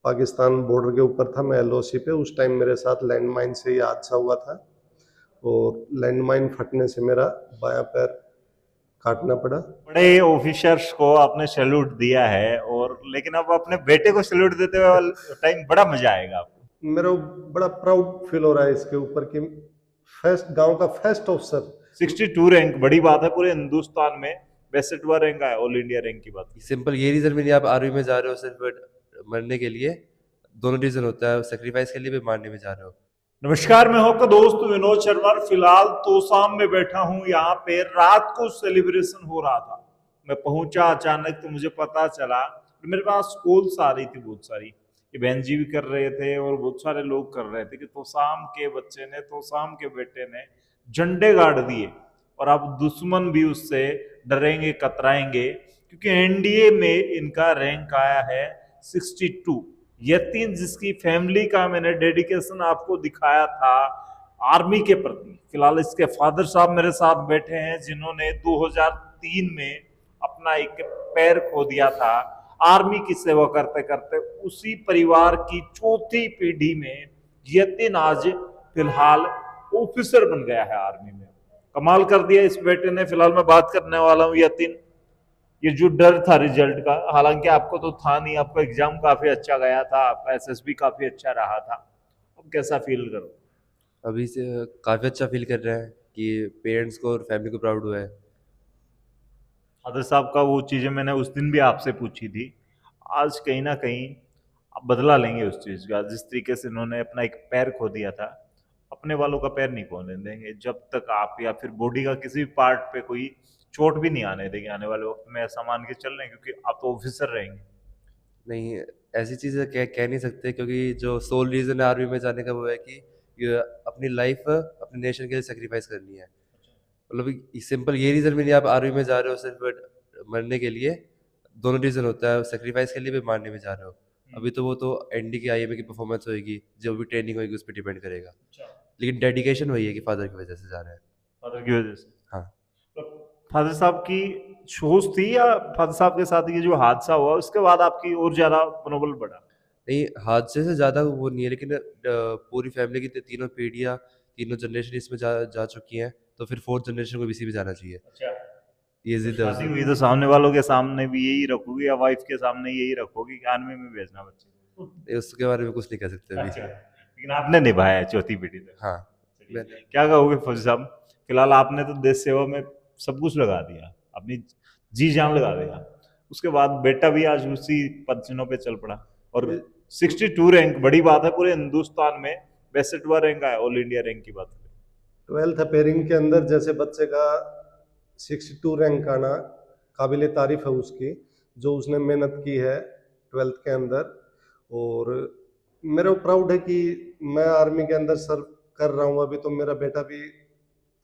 Pakistan border के ऊपर था, मैं एलओसी पे। उस टाइम मेरे साथ लैंड माइन से ये हादसा हुआ था और लैंड माइन फटने से मेरा बायां पैर काटना पड़ा। बड़े ऑफिसर्स को आपने सैल्यूट दिया है, और लेकिन अब अपने बेटे को सैल्यूट देते हुए टाइम बड़ा मजा आएगा आपको। मेरा बड़ा प्राउड फील हो रहा है इसके ऊपर कि फर्स्ट गांव का फर्स्ट ऑफिसर। 62 रैंक बड़ी बात है पूरे हिंदुस्तान में। 62वां रैंक आया ऑल इंडिया रैंक की बात। सिंपल ये रीज़न भी नहीं आप आर्मी में जा रहे हो सिर्फ मरने के लिए। दोनों रीज़न होता है, सेक्रीफाइस के लिए भी, मारने में जा रहे हो। नमस्कार, मैं हूं आपका दोस्त विनोद शर्मा। फिलहाल तोसाम में बैठा हूं। यहाँ पे रात को सेलिब्रेशन हो रहा था। मैं पहुंचा अचानक तो मुझे पता चला, मेरे पास कॉल्स आ रही थी बहुत सारी। ये बहन जी भी कर रहे थे और बहुत सारे लोग कर रहे थे कि तोसाम के बच्चे ने, तोसाम के बेटे ने झंडे गाड़ दिए और अब दुश्मन भी उससे डरेंगे, कतराएंगे, क्योंकि एनडीए में इनका रैंक आया है 62। यतीन जिसकी फैमिली का मैंने डेडिकेशन आपको दिखाया था आर्मी के प्रति। फिलहाल इसके फादर साहब मेरे साथ बैठे हैं, जिन्होंने 2003 में अपना एक पैर खो दिया था आर्मी की सेवा करते करते। उसी परिवार की चौथी पीढ़ी में यतीन आज फिलहाल ऑफिसर बन गया है आर्मी में। कमाल कर दिया इस बेटे ने। फिलहाल मैं बात करने वाला हूँ यतीन। ये जो डर था रिजल्ट का, हालांकि आपको तो था नहीं, आपका एग्जाम काफी अच्छा गया था, आपका एसएसबी काफी अच्छा रहा था, अब कैसा फील करो? अभी से काफ़ी अच्छा फील कर रहे हैं कि पेरेंट्स को और फैमिली को प्राउड हुआ है। फादर साहब का वो चीजें मैंने उस दिन भी आपसे पूछी थी। आज कहीं ना कहीं आप बदला लेंगे उस चीज का। जिस तरीके से इन्होंने अपना एक पैर खो दिया था, अपने वालों का पैर नहीं खोने देंगे जब तक आप या फिर बॉडी का किसी भी पार्ट पे कोई चोट भी नहीं आने देंगे आने वाले वक्त में, ऐसा मान के चल रहे हैं, क्योंकि आप तो ऑफिसर रहेंगे। नहीं, ऐसी चीज़ें कह नहीं सकते, क्योंकि जो सोल रीज़न है आर्मी में जाने का वो है कि ये अपनी लाइफ अपने नेशन के लिए सेक्रीफाइस करनी है। मतलब सिंपल ये रीज़न भी नहीं आप आर्मी में जा रहे हो सिर्फ मरने के लिए। दोनों रीज़न होता है, सेक्रीफाइस के लिए भी, मारने में जा रहे हो। अभी तो वो तो एनडी की आईएमए की परफॉर्मेंस होगी, जो भी ट्रेनिंग होगी उस पर डिपेंड करेगा। लेकिन डेडिकेशन वही है कि फादर की वजह से जा रहे हैं। फादर की वजह से। हाँ। तो फादर साहब की सोच थी, या फादर साहब के साथ ये जो हादसा हुआ उसके बाद आपकी और ज्यादा मनोबल बढ़ा? नहीं, हादसे से ज़्यादा वो नहीं है, लेकिन पूरी फैमिली की तीनों पीढ़ियाँ, तीनों जनरेशन इसमें जा चुकी हैं, तो फिर फोर्थ जनरेशन को भी इसी में जाना चाहिए। अच्छा, ये तो जिद है शादी उसमें। हुई तो सामने वालों के सामने भी यही रखोगी, या वाइफ के सामने यही रखोगी कि आर्मी में भेजना बच्चे को? उसके बारे में कुछ नहीं कह सकते अभी। अच्छा, लेकिन आपने निभाया है चौथी पीढ़ी तक। हाँ। चलिए, क्या कहोगे फौजी साहब? फिलहाल आपने तो देश सेवा में सब कुछ लगा दिया, अपनी जी जान लगा दिया। उसके बाद बेटा भी आज उसी पदचिन्हों पे चल पड़ा, और 62 रैंक बड़ी बात है पूरे हिंदुस्तान में। 62वां रैंक आया ऑल इंडिया रैंक की बात करें। 12th अपेयरिंग के अंदर जैसे बच्चे का 62 रैंक आना काबिल तारीफ है उसकी, जो उसने मेहनत की है 12th के अंदर। और मेरा प्राउड है कि मैं आर्मी के अंदर सर्व कर रहा हूँ अभी, तो मेरा बेटा भी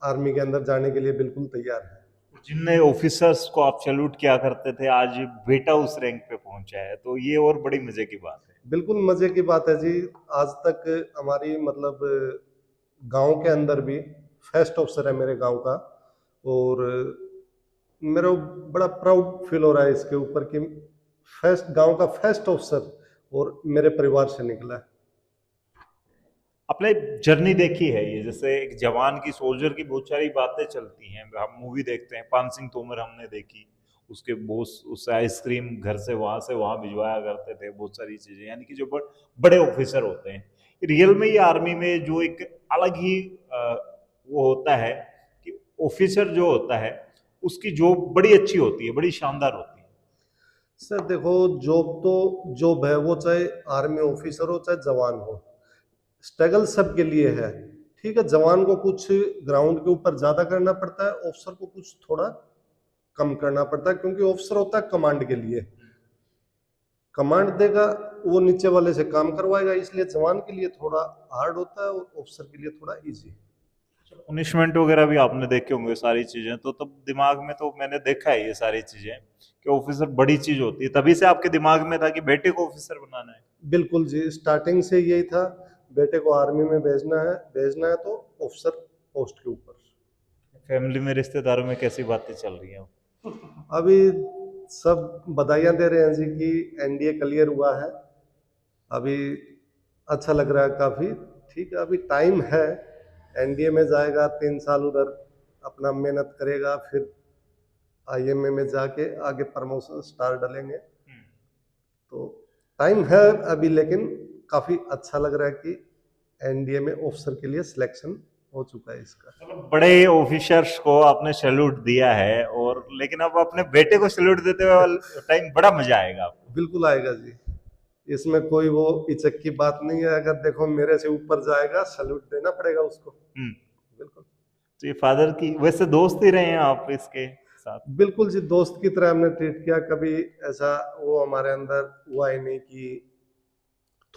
आर्मी के अंदर जाने के लिए बिल्कुल तैयार है। जिनने ऑफिसर्स को आप सैल्यूट किया करते थे, आज बेटा उस रैंक पे पहुंचा है, तो ये और बड़ी मजे की बात है। बिल्कुल मजे की बात है जी। आज तक हमारी मतलब गांव के अंदर भी फर्स्ट ऑफिसर है मेरे गांव का, और मेरा बड़ा प्राउड फील हो रहा है इसके ऊपर कि फर्स्ट गांव का फर्स्ट ऑफिसर और मेरे परिवार से निकला है। आपने जर्नी देखी है ये, जैसे एक जवान की, सोल्जर की बहुत सारी बातें चलती हैं, हम मूवी देखते हैं। पान सिंह तोमर हमने देखी, उसके बॉस उससे आइसक्रीम घर से वहां भिजवाया करते थे, बहुत सारी चीजें, यानी कि जो बड़े ऑफिसर होते हैं। रियल में ये आर्मी में जो एक अलग ही वो होता है कि ऑफिसर जो होता है उसकी जॉब बड़ी अच्छी होती है, बड़ी शानदार होती है। सर देखो, जॉब तो जॉब है, वो चाहे आर्मी ऑफिसर हो चाहे जवान हो, स्ट्रगल सबके लिए है। ठीक है, जवान को कुछ ग्राउंड के ऊपर ज्यादा करना पड़ता है, ऑफिसर को कुछ थोड़ा कम करना पड़ता है, क्योंकि ऑफिसर होता है कमांड के लिए, कमांड देगा, वो नीचे वाले से काम करवाएगा, इसलिए जवान के लिए थोड़ा हार्ड होता है और ऑफिसर के लिए थोड़ा इजी। पनिशमेंट वगैरह भी आपने देखे होंगे सारी चीजें, तो तब दिमाग में तो मैंने देखा है ये सारी चीजें कि ऑफिसर बड़ी चीज होती है। तभी से आपके दिमाग में था कि बेटे को ऑफिसर बनाना है? बिल्कुल जी, स्टार्टिंग से यही था, बेटे को आर्मी में भेजना है तो ऑफिसर पोस्ट के ऊपर। फैमिली में, रिश्तेदारों में कैसी बातें चल रही हैं? अभी सब बधाइयां दे रहे हैं जी कि एनडीए क्लियर हुआ है, अभी अच्छा लग रहा है काफ़ी। ठीक है, अभी टाइम है। एनडीए में जाएगा, 3 साल उधर अपना मेहनत करेगा, फिर आईएमए में जाके आगे प्रमोशन स्टार डालेंगे। तो टाइम है अभी, लेकिन काफ़ी अच्छा लग रहा है कि एनडीए में ऑफिसर के लिए सिलेक्शन हो चुका है इसका। मतलब बड़े ऑफिसर्स को आपने सैल्यूट दिया है, और लेकिन अब अपने बेटे को सैल्यूट देते हुए टाइम बड़ा मजा आएगा आपको। बिल्कुल आएगा जी, इसमें कोई वो इचक की बात नहीं है। अगर देखो मेरे से ऊपर जाएगा, सैल्यूट देना पड़ेगा उसको। बिल्कुल। तो ये फादर की वैसे दोस्त ही रहे हैं आप इसके साथ? बिल्कुल जी, दोस्त की तरह हमने ट्रीट किया। कभी ऐसा वो हमारे अंदर हुआ ही नहीं कि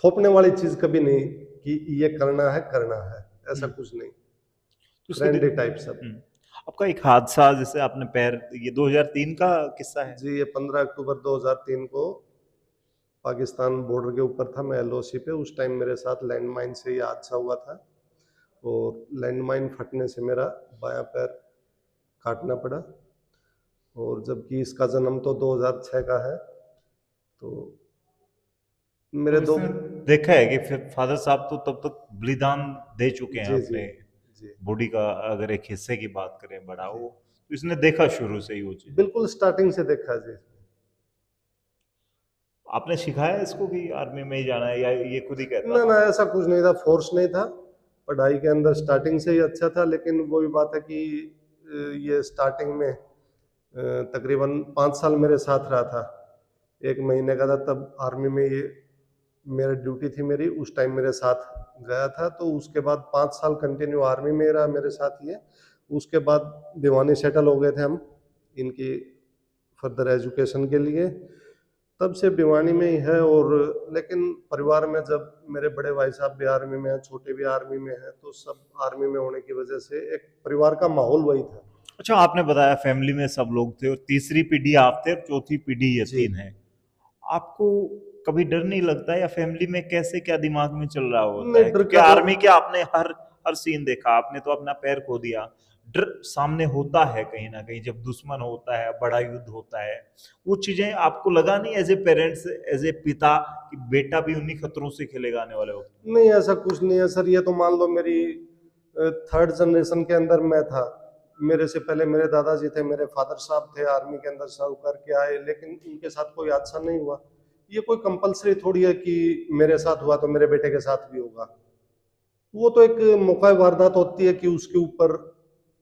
थोपने वाली चीज कभी नहीं कि ये करना है करना है, ऐसा कुछ नहीं। तो उसके फ्रेंडली टाइप सब। आपका एक हादसा जैसे आपने पैर, ये 2003 का किस्सा है? जी, ये 15 अक्टूबर 2003 को पाकिस्तान बॉर्डर के ऊपर था, मैं एलओसी पे। उस टाइम मेरे साथ लैंडमाइन से ये हादसा हुआ था, और लैंडमाइन फटने से मेरा बायां पैर काटना पड़ा। और जबकि इसका जन्म तो 2006 का है, तो मेरे तो दो। इसने देखा है कि फिर फादर साहब तो तब तक बलिदान दे चुके हैं जी जी अपने जी बॉडी का, अगर एक हिस्से की बात करें बड़ा जी, वो, तो इसने देखा शुरू से ही वो चीज। बिल्कुल स्टार्टिंग से देखा जी। आपने सिखाया इसको कि आर्मी में ही जाना है, या ये खुद ही कहता ना था? ना, ऐसा कुछ नहीं था, फोर्स नहीं था। पढ़ाई के अंदर स्टार्टिंग से ही अच्छा था, लेकिन वो भी बात है कि ये स्टार्टिंग में तकरीबन 5 साल मेरे साथ रहा था। 1 महीने का था तब आर्मी में ये मेरा ड्यूटी थी मेरी, उस टाइम मेरे साथ गया था। तो उसके बाद 5 साल कंटिन्यू आर्मी में रहा मेरे साथ ये। उसके बाद भिवानी सेटल हो गए थे हम इनकी फर्दर एजुकेशन के लिए, तब से भिवानी में ही है। और लेकिन परिवार में जब मेरे बड़े भाई साहब भी आर्मी में हैं, छोटे भी आर्मी में हैं, तो सब आर्मी में होने की वजह से एक परिवार का माहौल वही था। अच्छा, आपने बताया फैमिली में सब लोग थे, और तीसरी पीढ़ी आप थे और चौथी पीढ़ी ये जी। तीन है। आपको कभी डर नहीं लगता, या फैमिली में कैसे क्या दिमाग में चल रहा होता नहीं, है? डर क्योंकि का तो आर्मी के आपने हर हर सीन देखा, आपने तो अपना पैर खो दिया। डर सामने होता है कहीं ना कहीं, जब दुश्मन होता है, बड़ा युद्ध होता है, वो चीजें आपको लगा नहीं as a parents, as a पिता, कि बेटा भी उन्हीं खतरों से खेलेगा आने वाले वक्त? नहीं, ऐसा कुछ नहीं है सर। ये तो मान लो मेरी 3rd जनरेशन के अंदर मैं था। मेरे से पहले मेरे दादाजी थे, मेरे फादर साहब थे, आर्मी के अंदर सर्व करके आए, लेकिन उनके साथ कोई हादसा नहीं हुआ। ये कोई कंपलसरी थोड़ी है कि मेरे साथ हुआ तो मेरे बेटे के साथ भी होगा। वो तो एक मौका वारदात होती है कि उसके ऊपर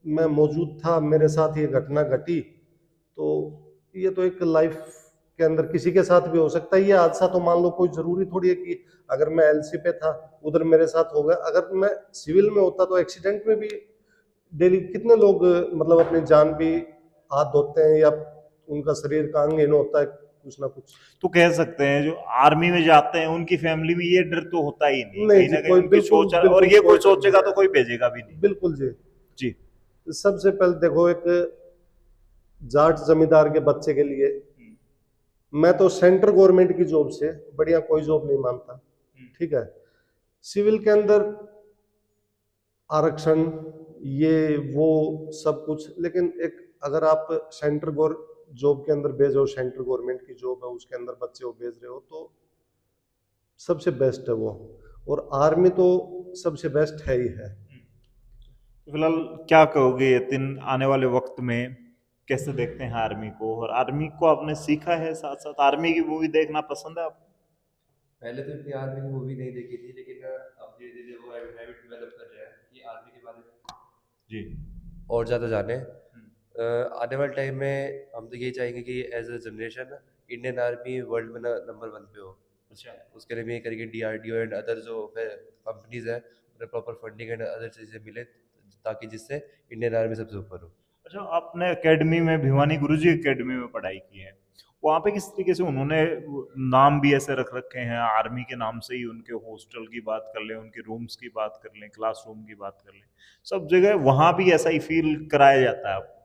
मैं मौजूद था, मेरे साथ ये घटना घटी। तो ये तो एक लाइफ के अंदर किसी के साथ भी हो सकता है ये हादसा। तो मान लो कोई जरूरी थोड़ी है कि अगर मैं एलसी पे था उधर मेरे साथ हो गया। अगर मैं सिविल में होता तो एक्सीडेंट में भी डेली कितने लोग मतलब अपनी जान भी हाथ धोते हैं, या उनका शरीर का अंगहीन होता है कुछ ना कुछ। तो कह सकते हैं जो आर्मी में जाते हैं उनकी फैमिली में ये डर तो होता ही नहीं, नहीं कहीं जी, ना कहीं कोई उनकी बिल्कुल सोच, और बिल्कुल ये कोई कोई डर नहीं सोचेगा तो है। कोई भेजेगा भी नहीं। बिल्कुल जी। जी। सबसे पहले देखो, एक जाट जमींदार के बच्चे के लिए मैं तो सेंट्रल गवर्नमेंट की जॉब से बढ़िया कोई जॉब नहीं मानता। ठीक है, सिविल के अंदर आरक्षण ये वो सब कुछ, लेकिन एक अगर आप सेंट्रल गौर जॉब के अंदर भेज हो, सेंट्रल गवर्नमेंट की जॉब है उसके अंदर बच्चे को भेज रहे हो, तो सबसे बेस्ट है वो। और आर्मी तो सबसे बेस्ट है ही है। तो फिलहाल क्या कहोगे ये दिन आने वाले वक्त में, कैसे देखते हैं आर्मी को? और आर्मी को आपने सीखा है, साथ साथ आर्मी की मूवी देखना पसंद है आपको? पहले तो इतनी आर्मी की मूवी नहीं देखी थी, लेकिन अब धीरे धीरे वो हैबिट डेवलप कर रहे हैं कि आर्मी के बारे में जी। और ज़्यादा जाने। आने वाले टाइम में हम तो यही चाहेंगे कि as a generation Indian army world में नंबर 1 पे हो। अच्छा। उसके लिए भी ये करेंगे डीआरडीओ एंड अदर जो कंपनीज है उन्हें प्रॉपर फंडिंग एंड अदर चीज़ें मिले, ताकि जिससे इंडियन आर्मी सबसे ऊपर हो। अच्छा, आपने एकेडमी में, भिवानी गुरुजी एकेडमी में पढ़ाई की है, वहाँ पे किस तरीके से उन्होंने नाम भी ऐसे रख रखे हैं आर्मी के नाम से ही? उनके हॉस्टल की बात कर लें, उनके रूम्स की बात कर लें, क्लासरूम की बात कर लें, सब जगह वहाँ भी ऐसा ही फील कराया जाता है आपको?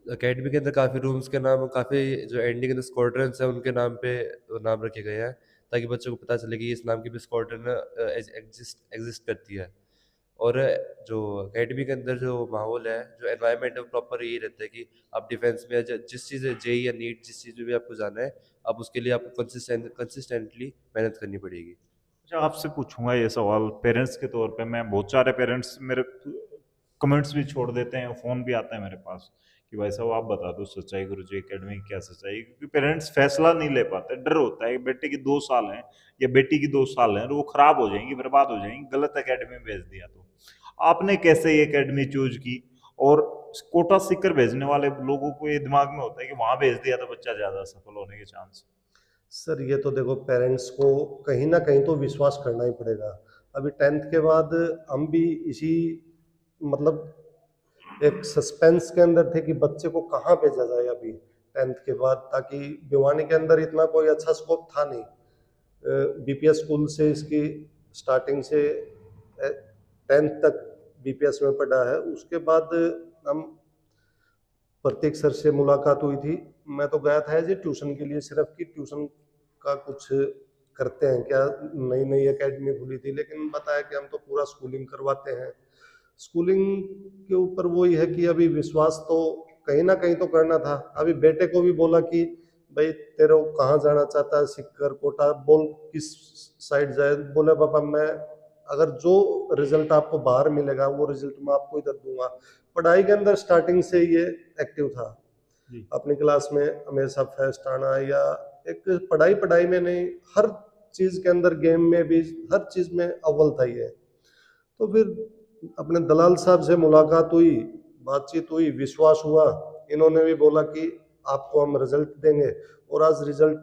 एकेडमी के अंदर काफ़ी रूम्स के नाम, काफ़ी जो एनडी के अंदर स्क्वाड्रंस हैं उनके नाम पे नाम रखे गए हैं, ताकि बच्चों को पता चले कि इस नाम की भी स्क्वाड्रन एग्जिस्ट करती है। और जो एकेडमी के अंदर जो माहौल है, जो एनवायरनमेंट है, प्रॉपर यही रहता है कि आप डिफेंस में जिस चीज़ जेई या नीट जिस चीज़ में भी आपको जाना है, अब उसके लिए आपको कंसिस्टेंटली मेहनत करनी पड़ेगी। अच्छा, आपसे पूछूंगा ये सवाल पेरेंट्स के तौर पे। मैं बहुत सारे पेरेंट्स मेरे कमेंट्स भी छोड़ देते हैं, फ़ोन भी आता है मेरे पास कि भाई साहब आप बता दो सच्चाई, गुरुजी एकेडमी की क्या सच्चाई है? क्योंकि पेरेंट्स फैसला नहीं ले पाते, डर होता है कि बेटे की 2 साल हैं या बेटी की 2 साल हैं और वो खराब हो जाएंगी, बर्बाद हो जाएंगी, गलत एकेडमी में भेज दिया तो। आपने कैसे ये एकेडमी चूज की? और कोटा सीकर भेजने वाले लोगों को ये दिमाग में होता है कि वहां भेज दिया तो बच्चा ज्यादा सफल होने के चांस। सर ये तो देखो पेरेंट्स को कहीं ना कहीं तो विश्वास करना ही पड़ेगा। अभी 10th के बाद हम भी इसी मतलब एक सस्पेंस के अंदर थे कि बच्चे को कहाँ भेजा जाए अभी 10th के बाद, ताकि भिवानी के अंदर इतना कोई अच्छा स्कोप था नहीं। बीपीएस स्कूल से इसकी स्टार्टिंग से 10th तक बीपीएस में पढ़ा है। उसके बाद हम प्रतीक सर से मुलाकात हुई थी। मैं तो गया था एज ए ट्यूशन के लिए, सिर्फ कि ट्यूशन का कुछ करते हैं क्या, नई नई एकेडमी खुली थी, लेकिन बताया कि हम तो पूरा स्कूलिंग करवाते हैं। स्कूलिंग के ऊपर वही है कि अभी विश्वास तो कहीं ना कहीं तो करना था। अभी बेटे को भी बोला कि भाई तेरे को कहाँ जाना चाहता है, सिक्कर कोटा बोल किस साइड जाए। बोले पापा मैं अगर जो रिजल्ट आपको बाहर मिलेगा वो रिजल्ट मैं आपको इधर दूंगा। पढ़ाई के अंदर स्टार्टिंग से ये एक्टिव था। अपनी क्लास में हमेशा फर्स्ट आना, या एक पढ़ाई पढ़ाई में नहीं, हर चीज के अंदर, गेम में भी, हर चीज में अव्वल था ये। तो फिर अपने दलाल साहब से मुलाकात हुई, बातचीत हुई, विश्वास हुआ। इन्होंने भी बोला कि आपको हम रिजल्ट देंगे, और आज रिजल्ट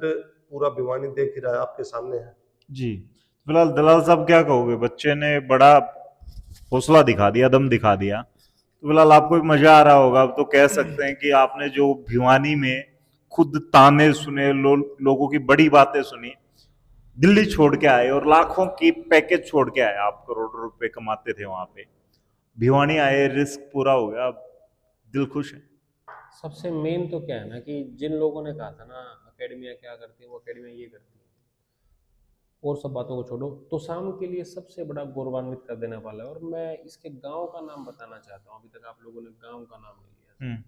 पूरा भिवानी देख ही रहा है, आपके सामने है। जी, फिलहाल दलाल साहब क्या कहोगे? बच्चे ने बड़ा हौसला दिखा दिया, दम दिखा दिया, तो फिलहाल आपको भी मजा आ रहा होगा। अब तो कह सकते हैं कि आपने जो भिवानी में खुद ताने सुने, लोगों की बड़ी बातें सुनी, दिल्ली छोड़ के आए और लाखों की पैकेज छोड़ के आए, आप करोड़ों रुपए कमाते थे वहां पे, भिवानी आए, रिस्क पूरा हो गया, अब दिल खुश है। सबसे मेन तो क्या है ना कि जिन लोगों ने कहा था ना अकेडमियाँ क्या करती है, वो अकेडमियाँ ये करती है, और सब बातों को छोड़ो। तो शाम के लिए सबसे बड़ा गौरवान्वित कर देने वाला है। और मैं इसके गांव का नाम बताना चाहता हूँ, अभी तक आप लोगों ने गांव का नाम नहीं लिया।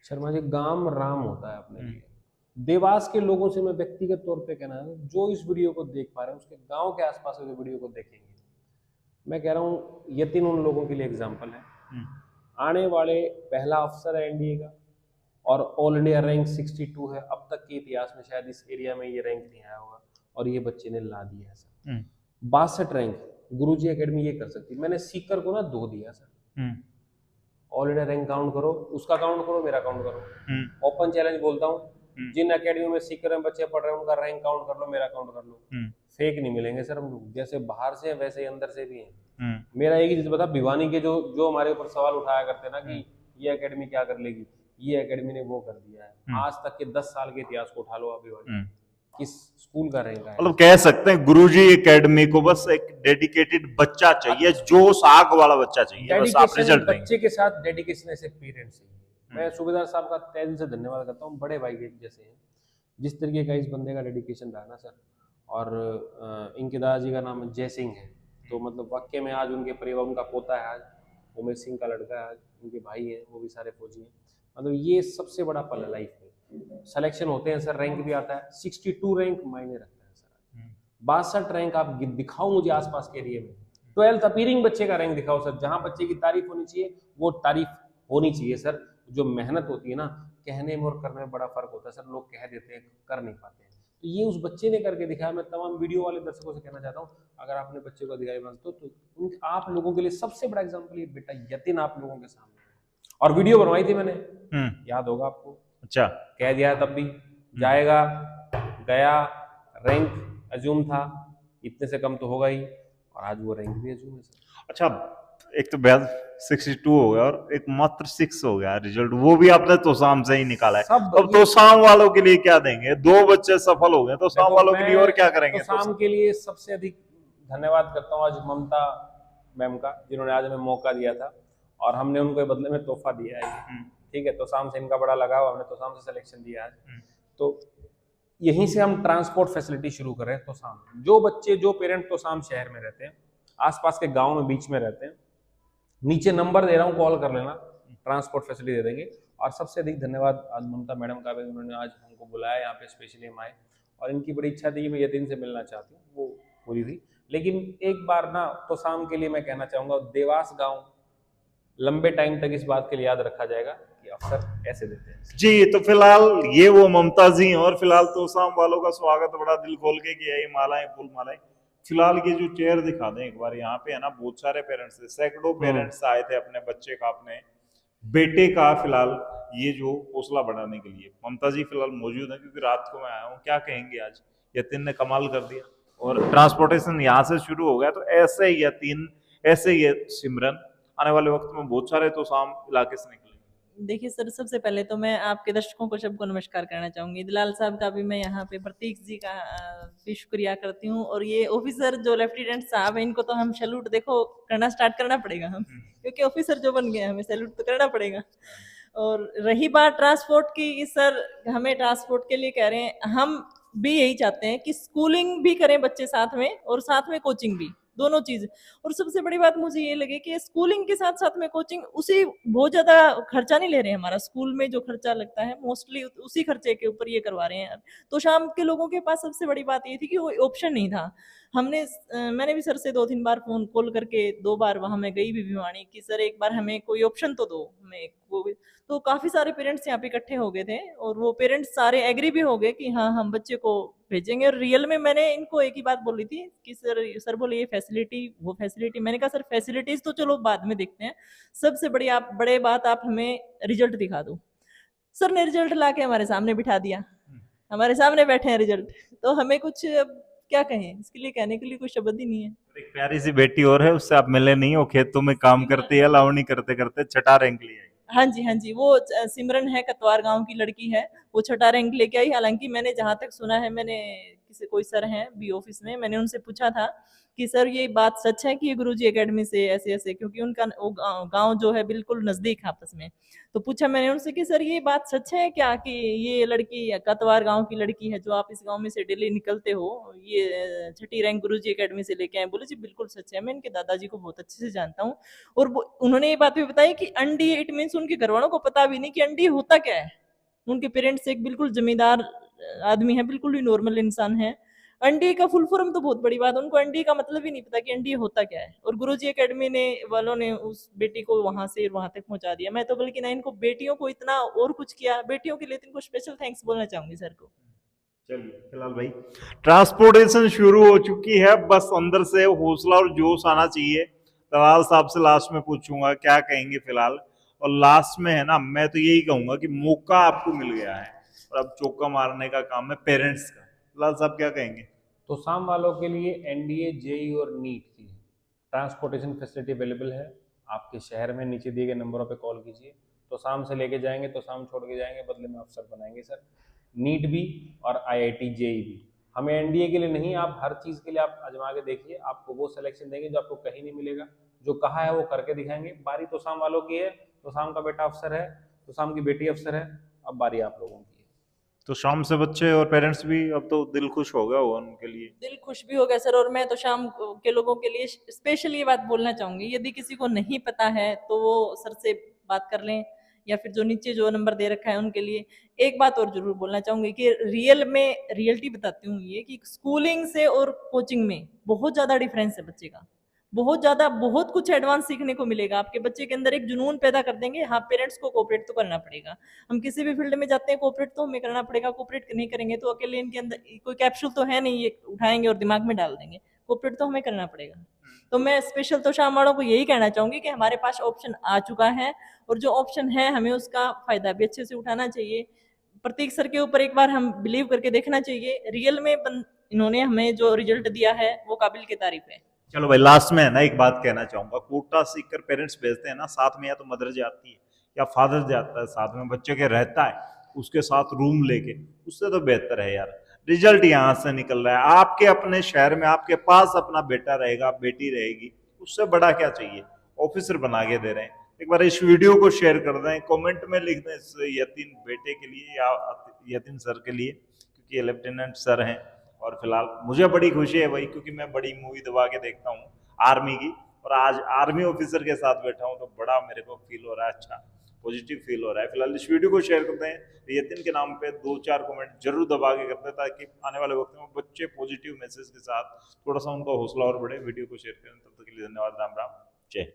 शर्मा जी, गांव राम होता है अपने लिए। देवास के लोगों से मैं व्यक्तिगत तौर पे कहना है, जो इस वीडियो को देख पा रहे हैं उसके गांव के आसपास के वीडियो को देखेंगे, मैं कह रहा हूँ यतीन उन लोगों के लिए एग्जाम्पल है। आने वाले पहला अफसर है एनडीए का, और ऑल इंडिया रैंक 62 है। अब तक के इतिहास में शायद इस एरिया में ये रैंक नहीं आया होगा, और ये बच्चे ने ला दिया है सर। 62 रैंक गुरुजी एकेडमी ये कर सकती। मैंने सीकर को ना 2 दिया sir. All India rank count करो, उसका काउंट करो, मेरा काउंट करो। ओपन चैलेंज बोलता हूँ, जिन एकेडमी में सीकर में बच्चे पढ़ रहे हैं उनका रैंक काउंट कर लो, मेरा काउंट कर लो। फेक नहीं मिलेंगे सर हम लोग, जैसे बाहर से वैसे अंदर से भी हैं। मेरा एक ही चीज बता, भिवानी के जो हमारे ऊपर सवाल उठाया करते हैं ना कि ये एकेडमी क्या कर लेगी, ये एकेडमी ने वो कर दिया है। आज तक के 10 साल के इतिहास को उठा लो, भिवानी किस स्कूल का रैंक है। मतलब कह सकते हैं गुरुजी एकेडमी को बस एक डेडिकेटेड बच्चा चाहिए, जोश आग वाला बच्चा चाहिए, बस आप रिजल्ट देंगे। बच्चे के साथ डेडिकेशन ऐसे पेरेंट्स चाहिए। मैं सूबेदार साहब का तहे दिल से धन्यवाद करता हूँ, बड़े भाई जैसे हैं। जिस तरीके का इस बंदे का डेडिकेशन रहा ना सर, और इनके दादाजी का नाम जय सिंह है, तो मतलब वाकई में आज उनके परिवार, उनका पोता है आज उमेश सिंह का लड़का है, आज उनके भाई हैं, वो भी सारे फौजी हैं। मतलब ये सबसे बड़ा पल है लाइफ में। सिलेक्शन होते हैं सर, रैंक भी आता है। 62 रैंक मायने रखता है सर। 62 रैंक आप दिखाओ मुझे आसपास के एरिया में। 12th अपीयरिंग बच्चे का रैंक दिखाओ सर, जहां बच्चे की तारीफ होनी चाहिए वो तारीफ होनी चाहिए सर। जो मेहनत होती है ना, कहने में और करने में बड़ा फर्क होता है सर। लोग कह देते हैं, कर नहीं पाते हैं। तो ये उस बच्चे ने करके दिखाया। मैं तमाम वीडियो वाले दर्शकों से कहना चाहता हूँ, अगर आपने बच्चे को दिखाई तो आप लोगों के लिए सबसे बड़ा एग्जाम्पल ये बेटा यतीन आप लोगों के सामने। और वीडियो बनवाई थी मैंने, याद होगा आपको। अच्छा, कह दिया तब भी जाएगा, गया, रैंक अज्यूम था, इतने से कम तो होगा ही, और आज वो रैंक भी अज्यूम है सर। अच्छा, एक तो 62 हो गया और एक मात्र 6 हो गया रिजल्ट, वो भी आपने तोसाम से ही निकाला है। अब तोसाम वालों के लिए क्या देंगे? 2 बच्चे सफल हो गए, तोसाम वालों के लिए और क्या करेंगे? तोसाम के लिए सबसे अधिक धन्यवाद करता हूँ आज ममता मैम का, जिन्होंने आज हमें मौका दिया था और हमने उनको बदले में तोहफा दिया है। ठीक है, तोसाम से इनका बड़ा लगाव, हमने तोसाम से सिलेक्शन दिया आज। तो यहीं से हम ट्रांसपोर्ट फैसिलिटी शुरू कर रहे हैं तोसाम। जो बच्चे, जो पेरेंट तोसाम शहर में रहते हैं, आसपास के गांव में बीच में रहते हैं। नीचे नंबर दे रहा हूँ, कॉल कर लेना, ट्रांसपोर्ट फैसिलिटी दे देंगे। और सबसे अधिक धन्यवाद आज ममता मैडम का भी, उन्होंने आज हमको बुलाया यहाँ पे, स्पेशली हम आए। और इनकी बड़ी इच्छा थी कि मैं यतीन से मिलना चाहती हूँ, वो पूरी हुई। लेकिन एक बार ना तोसाम के लिए मैं कहना चाहूँगा, देवास गाँव लंबे टाइम तक इस बात के लिए याद रखा जाएगा कि अफसर ऐसे देते हैं जी। तो फिलहाल ये वो ममता जी हैं, और फिलहाल तोसाम वालों का स्वागत बड़ा दिल खोल के किया, ये मालाएं फूल मालाएं। फिलहाल ये जो चेयर दिखा दें एक बार, यहाँ पे है ना बहुत सारे पेरेंट्स थे, सैकड़ों पेरेंट्स आए थे अपने बच्चे का, अपने बेटे का फिलहाल ये जो हौसला बढ़ाने के लिए। ममता जी फिलहाल मौजूद है, क्योंकि रात को मैं आया हूँ। क्या कहेंगे, आज यतीन ने कमाल कर दिया और ट्रांसपोर्टेशन यहाँ से शुरू हो गया। तो ऐसे ही यतीन, ऐसे ही सिमरन आने वाले वक्त में बहुत सारे तोसाम इलाके से निकलेंगे। देखिए सर, सबसे पहले तो मैं आपके दर्शकों को सबको नमस्कार करना चाहूंगी। दलाल साहब का भी मैं यहाँ पे, प्रतीक जी का भी शुक्रिया करती हूँ। और ये ऑफिसर जो लेफ्टिनेंट साहब है, इनको तो हम सैल्यूट देखो करना स्टार्ट करना पड़ेगा हम, क्योंकि ऑफिसर जो बन गए हमें सैल्यूट तो करना पड़ेगा। और रही बात ट्रांसपोर्ट की, सर हमें ट्रांसपोर्ट के लिए कह रहे हैं, हम भी यही चाहते हैं कि स्कूलिंग भी करें बच्चे साथ में, और साथ में कोचिंग भी, दोनों चीज। और सबसे बड़ी बात मुझे ये लगे कि स्कूलिंग के साथ साथ में कोचिंग, उसी बहुत ज्यादा खर्चा नहीं ले रहे हैं। हमारा स्कूल में जो खर्चा लगता है मोस्टली उसी खर्चे के ऊपर ये करवा रहे हैं। तो शाम के लोगों के पास सबसे बड़ी बात ये थी कि वो ऑप्शन नहीं था। मैंने भी सर से 2-3 बार फोन कॉल करके, 2 बार वहां मैं गई भी भिवानी कि सर एक बार हमें कोई ऑप्शन तो दो हमें वो। तो काफी सारे पेरेंट्स यहाँ पे इकट्ठे हो गए थे, और वो पेरेंट्स सारे एग्री भी हो गए कि हाँ हम बच्चे को भेजेंगे। और रियल में मैंने इनको एक ही बात बोली थी कि सर बोले ये फैसिलिटी वो फैसिलिटी। मैंने कहा सर फैसिलिटीज तो चलो बाद में देखते हैं, सबसे बड़े बात आप हमें रिजल्ट दिखा दो। सर ने रिजल्ट ला के हमारे सामने बिठा दिया, हमारे सामने बैठे हैं रिजल्ट। तो हमें कुछ अब क्या कहें, इसके लिए कहने के लिए कोई शब्द ही नहीं है। एक प्यारी सी बेटी और है, उससे आप मिले नहीं हो, खेतों में काम करती है, लावणी करते करते छठा रैंक लिया। हाँ जी, हाँ जी, वो सिमरन है, कतवार गांव की लड़की है, वो छठा रैंक लेके आई। हालांकि मैंने जहां तक सुना है, मैंने किसी कोई सर हैं बी ऑफिस में, मैंने उनसे पूछा था कि सर ये बात सच है कि ये गुरुजी एकेडमी से ऐसे ऐसे, क्योंकि उनका गांव जो है बिल्कुल नजदीक है आपस में। तो पूछा मैंने उनसे कि सर ये बात सच है क्या कि ये लड़की कतवार गांव की लड़की है, जो आप इस गांव में से डेली निकलते हो, ये छठी रैंक गुरुजी एकेडमी से लेके आए। बोले जी बिल्कुल सच है, मैं इनके दादाजी को बहुत अच्छे से जानता हूँ। और उन्होंने ये बात भी बताई कि अंडी, इट मीन्स उनके घर वालों को पता भी नहीं कि अंडी होता क्या है। उनके पेरेंट्स एक बिल्कुल जमींदार आदमी है, बिल्कुल ही नॉर्मल इंसान है। अंडी का फुल फॉर्म तो बहुत बड़ी बात, उनको अंडी का मतलब ही नहीं पता कि अंडी होता क्या है। और गुरुजी एकेडमी ने वालों ने उस बेटी को वहां से वहां तक पहुंचा दिया। मैं तो बल्कि ना इनको बेटियों को इतना और कुछ किया, बेटियों के लिए तो इनको स्पेशल थैंक्स बोलना चाहूंगी सर को। चलिए फिलहाल भाई ट्रांसपोर्टेशन शुरू हो चुकी है, बस अंदर से हौसला और जोश आना चाहिए। दलाल साहब से लास्ट में पूछूंगा क्या कहेंगे फिलहाल। और लास्ट में है ना, मैं तो यही कहूंगा कि मौका आपको मिल गया है और अब चौका मारने का काम है पेरेंट्स का। दलाल साहब क्या कहेंगे। तोसाम वालों के लिए एनडीए, जेई और नीट की ट्रांसपोर्टेशन फैसिलिटी अवेलेबल है आपके शहर में। नीचे दिए गए नंबरों पे कॉल कीजिए, तोसाम से लेके जाएंगे, तोसाम छोड़ के जाएंगे, बदले में अफसर बनाएंगे सर। नीट भी और आईआईटी, जेई भी। हमें एनडीए के लिए नहीं, आप हर चीज़ के लिए आप आजमा के देखिए, आपको वो सिलेक्शन देंगे जो आपको कहीं नहीं मिलेगा। जो कहा है वो करके दिखाएंगे। बारी तोसाम वालों की है, तोसाम का बेटा अफसर है, तोसाम की बेटी अफसर है, अब बारी आप लोगों की है। तो शाम से बच्चे और पेरेंट्स भी अब तो दिल खुश हो गया होगा उनके लिए। दिल खुश भी हो गया सर। और मैं तो शाम के लोगों के लिए स्पेशल ये बात बोलना चाहूंगी, यदि किसी को नहीं पता है तो वो सर से बात कर लें, या फिर जो नीचे जो नंबर दे रखा है उनके लिए। एक बात और जरूर बोलना चाहूंगी कि रियलिटी बताती हूँ ये, कि स्कूलिंग से और कोचिंग में बहुत ज्यादा डिफरेंस है बच्चे का, बहुत ज्यादा, बहुत कुछ एडवांस सीखने को मिलेगा। आपके बच्चे के अंदर एक जुनून पैदा कर देंगे। हाँ, पेरेंट्स को कोऑपरेट तो करना पड़ेगा। हम किसी भी फील्ड में जाते हैं, कोऑपरेट तो हमें करना पड़ेगा। कोऑपरेट नहीं करेंगे तो अकेले इनके अंदर कोई कैप्सूल तो है नहीं, ये उठाएंगे और दिमाग में डाल देंगे। कोऑपरेट तो हमें करना पड़ेगा। तो मैं स्पेशल तो शाम वालों को यही कहना चाहूंगी कि हमारे पास ऑप्शन आ चुका है, और जो ऑप्शन है हमें उसका फायदा भी अच्छे से उठाना चाहिए। प्रतीक सर के ऊपर एक बार हम बिलीव करके देखना चाहिए। रियल में इन्होंने हमें जो रिजल्ट दिया है वो काबिल की तारीफ है। चलो भाई, लास्ट में है ना एक बात कहना चाहूंगा। कोटा सीखकर पेरेंट्स भेजते हैं ना, साथ में या तो मदर जाती है या फादर जाता है, साथ में बच्चे के रहता है, उसके साथ रूम लेके, उससे तो बेहतर है यार। रिजल्ट यहाँ से निकल रहा है, आपके अपने शहर में आपके पास अपना बेटा रहेगा, बेटी रहेगी, उससे बड़ा क्या चाहिए। ऑफिसर बना के दे रहे हैं। एक बार इस वीडियो को शेयर कर दें, कमेंट में लिख दें इस यतीन बेटे के लिए या यतीन सर के लिए, क्योंकि ये लेफ्टिनेंट सर हैं। और फिलहाल मुझे बड़ी खुशी है भाई, क्योंकि मैं बड़ी मूवी दबा के देखता हूँ। आर्मी की, और आज आर्मी ऑफिसर के साथ बैठा हूँ, तो बड़ा मेरे को फील हो रहा है, अच्छा पॉजिटिव फील हो रहा है। फिलहाल इस वीडियो को शेयर करते हैं, यतिन के नाम पे 2-4 कमेंट जरूर दबा के करते हैं, ताकि आने वाले वक्त में बच्चे पॉजिटिव मैसेज के साथ थोड़ा सा उनका हौसला और बढ़े। वीडियो को शेयर करें, तब तक के लिए धन्यवाद, राम राम।